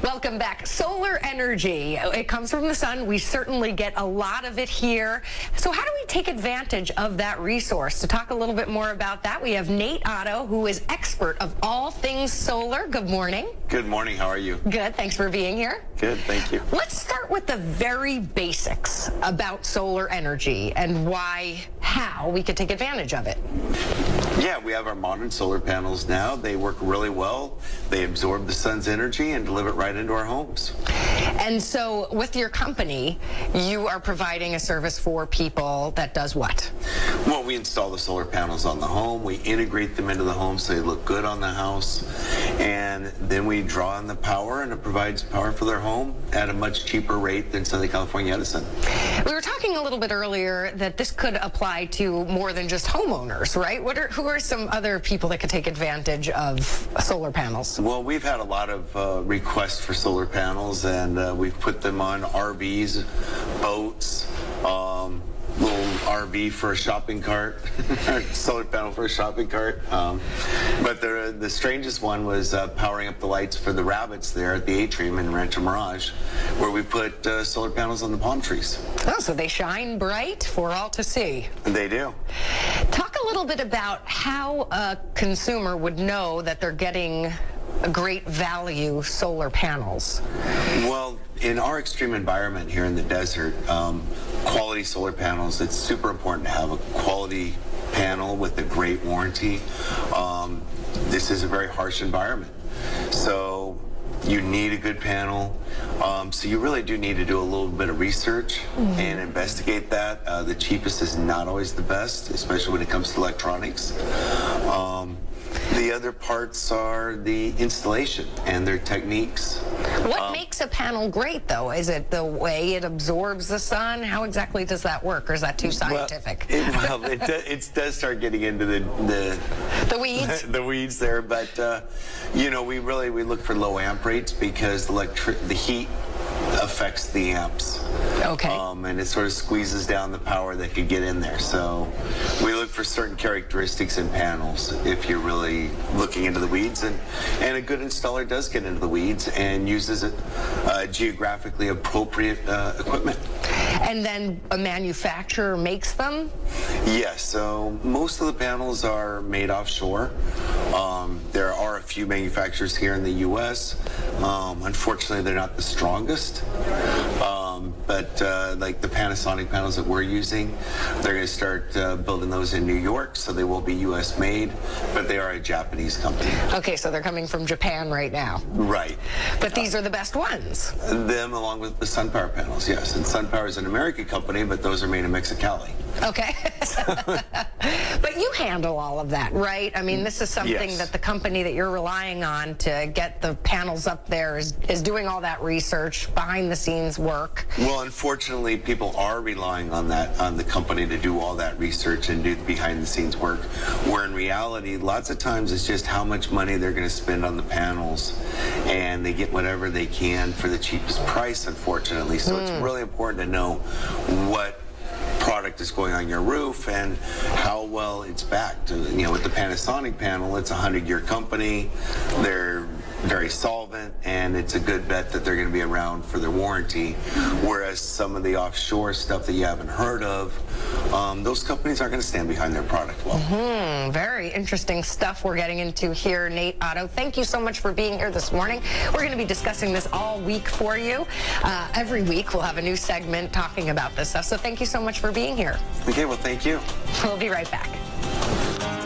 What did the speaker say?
Welcome back. Solar energy, it comes from the sun. We certainly get a lot of it here. So how do we take advantage of that resource? To talk a little bit more about that, we have Nate Otto, who is expert of all things solar. Good morning. Good morning. How are you? Good. Thanks for being here. Good. Thank you. Let's start with the very basics about solar energy and how we could take advantage of it. Yeah, we have our modern solar panels now. They work really well. They absorb the sun's energy and deliver it right into our homes. And so with your company, you are providing a service for people that does what? Well, we install the solar panels on the home. We integrate them into the home so they look good on the house. And then we draw on the power, and it provides power for their home at a much cheaper rate than Southern California Edison. We were talking a little bit earlier that this could apply to more than just homeowners, right? Who are some other people that could take advantage of solar panels? Well, we've had a lot of requests for solar panels, and we've put them on RVs, boats, little RV for a shopping cart, solar panel for a shopping cart. But the strangest one was powering up the lights for the rabbits there at the atrium in Rancho Mirage, where we put solar panels on the palm trees. Oh, so they shine bright for all to see. They do. Talk a little bit about how a consumer would know that they're getting a great value solar panels. Well, in our extreme environment here in the desert, quality solar panels, it's super important to have a quality panel with a great warranty. This is a very harsh environment, so you need a good panel. So you really do need to do a little bit of research and investigate that. The cheapest is not always the best, especially when it comes to electronics. The other parts are the installation and their techniques. What makes a panel great, though? Is it the way it absorbs the sun? How exactly does that work, or is that too scientific? It does start getting into the weeds. The weeds there, but you know, we look for low amp rates because the heat affects the amps. Okay. And it sort of squeezes down the power that could get in there. So we look for certain characteristics in panels if you're really looking into the weeds. And a good installer does get into the weeds and uses geographically appropriate equipment. And then a manufacturer makes them? Yes, so most of the panels are made offshore. There are a few manufacturers here in the U.S. Unfortunately, they're not the strongest. But like the Panasonic panels that we're using, they're going to start building those in New York, so they will be U.S. made, but they are a Japanese company. Okay, so they're coming from Japan right now. Right. But these are the best ones. Them along with the SunPower panels, yes. And SunPower is an American company, but those are made in Mexicali. Okay. But you handle all of that, right? I mean, this is something that the company that you're relying on to get the panels up there is doing all that research, behind the scenes work. Well, unfortunately, people are relying on the company to do all that research and do the behind the scenes work, where in reality, lots of times it's just how much money they're going to spend on the panels, and they get whatever they can for the cheapest price, unfortunately. So it's really important to know what product is going on your roof and how well it's backed. You know, with the Panasonic panel, it's a 100-year company. They're very solvent, and it's a good bet that they're going to be around for their warranty. Whereas some of the offshore stuff that you haven't heard of, those companies aren't going to stand behind their product well. Very interesting stuff we're getting into here, Nate Otto. Thank you so much for being here this morning. We're going to be discussing this all week for you. Every week we'll have a new segment talking about this stuff. So thank you so much for being here. Okay, well, thank you. We'll be right back.